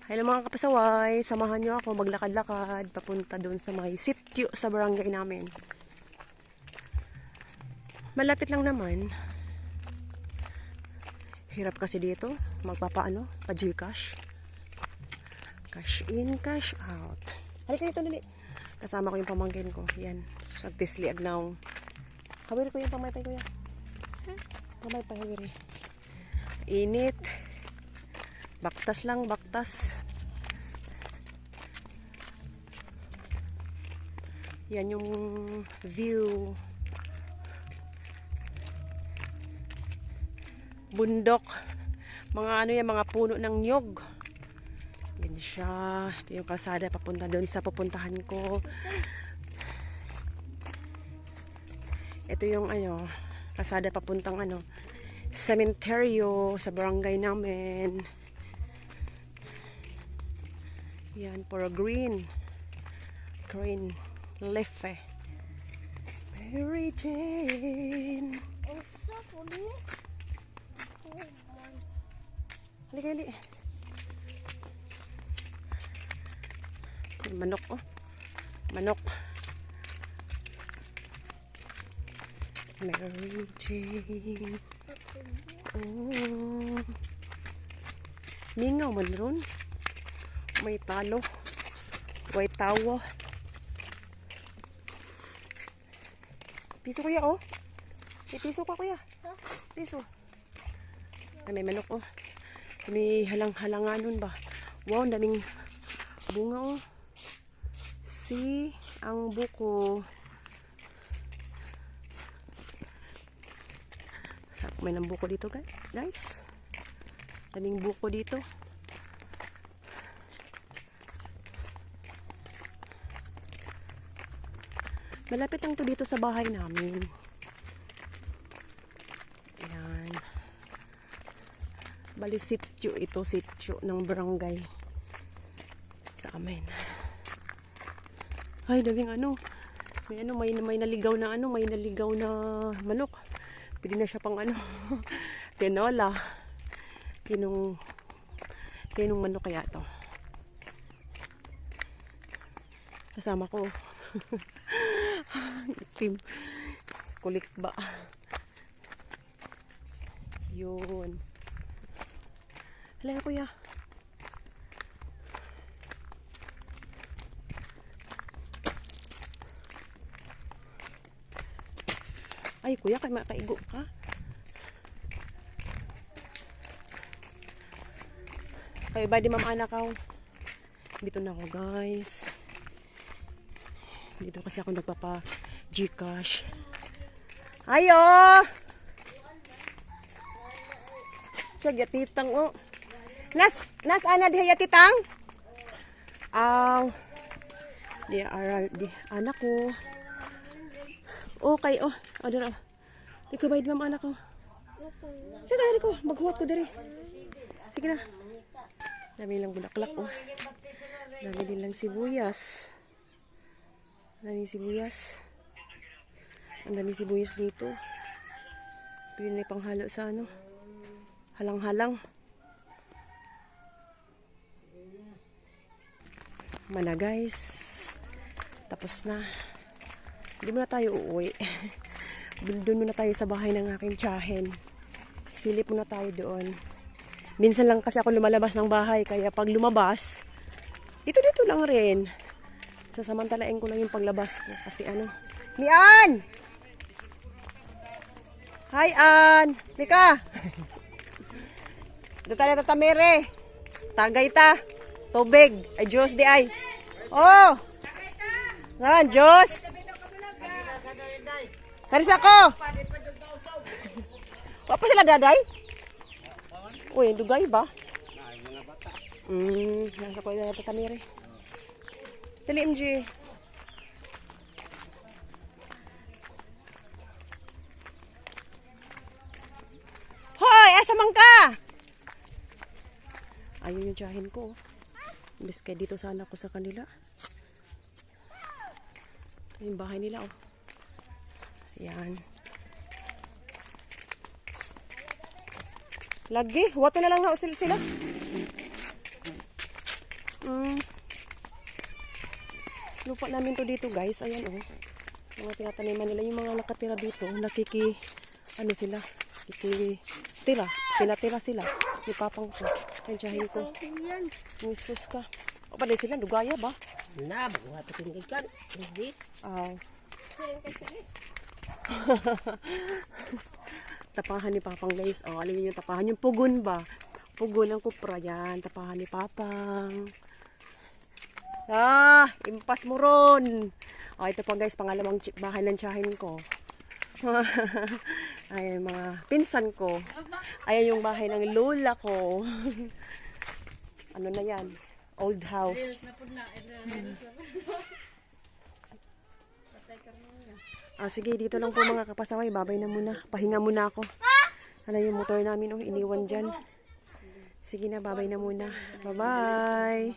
Hello mga kapasaway, samahan nyo ako maglakad-lakad papunta doon sa may sitio sa barangay namin. Malapit lang naman. Hirap kasi dito, magpapaano, pa-Gcash. Cash in, cash out. Halika dito dali. Kasama ko yung pamangkin ko. Yan, sa Tisli Agnaw. Kawiri ko yung pamaypay ko yan. Pamaypay kawiri. Init. Baktas lang, baktas. Yan yung view. Bundok. Mga ano yan, mga puno ng niyog. Yan siya. Ito yung kalsada papunta doon sa pupuntahan ko. Ito yung ano, kalsada papuntang ano, sementeryo sa barangay namin. Yan, puro green. Green leaf eh. Mary Jane. Halika, halika. Manok oh. Manok. Mary Jane. Oh. Mingaw man ron. May talo. May tawa. Piso kuya oh. May piso ka kuya. Piso. Ay, may manok oh. May halang-halanganon ba? Wow, daming bunga oh. See, ang buko. May ng buko dito guys. Daming buko dito. Malapit lang to dito sa bahay namin. Ayan. Bali sityo ito, sityo ng barangay sa amin. Ay, daming ano. May naligaw na ano, may naligaw na manok. Pwede na siya pang ano, tinola. Kinong manok kaya to. Kasama ko. Team kulit ba? Yun. Halika kuya. Ay kuya, kay makaigo ka. Kaya ba di mamaanak ako? Dito na ako guys. Dito kasi ako nagpapa-Gcash. Ayo! Siya, titang oh. Nas ana diha titang? Aw. Di anak ko. Okay, oh. O, dira. Di ko bayad ma'am anak ko. Di ko. Maghuwat ko diri. Sige na. Dami lang bulaklak, oh. Dami din lang sibuyas. Ang dami sibuyas dito. Pwede na panghalo sa ano. Halang-halang. Mana guys. Tapos na. Hindi muna tayo uuwi. Doon muna tayo sa bahay ng aking tiyahin. Silip muna tayo doon. Minsan lang kasi ako lumalabas ng bahay. Kaya pag lumabas, dito lang rin. Sasamantalain ko lang yung paglabas ko. Kasi ano. Ni Ann! Hi Ann! Lika! Dito tayo tatamere. Tagay ta. Tubig. Ay Diyos di ay. Oh! Nga Diyos! Haris ako! Wala pa sila daday? Uy, dugay ba? Nasa ko yung tatamere. Dali MG. Hoy! Asa man ka? Ayun yung tiyahin ko. Imbes kaya dito sana ako sa kanila. Yung bahay nila oh. Ayan. Lagi, wato na lang na sila. Lupa namin to dito guys. Ayan oh. Mga tinataniman nila. Yung mga nakatira dito. Ano sila? Nakikitira. Pinatira sila. Ni papang ko. Tansyahin ko. Jesus ka. O pa sila. Dugaya ba? Na, bago ato tinggikan. This. Tapahan ni papang guys. Oh, alam niyo yung tapahan. Yung pugon ba? Pugon ng kupra yan. Tapahan ni papang. Impas mo ron. Oh, ito pa guys, pangalawang bahay ng tiyahin ko. Ayan, mga pinsan ko. Ayan yung bahay ng lola ko. Ano na yan? Old house. Sige, dito lang po mga kapasaway. Babay na muna. Pahinga muna ako. Ano yung motor namin, iniwan dyan. Sige na, babay na muna. Bye-bye.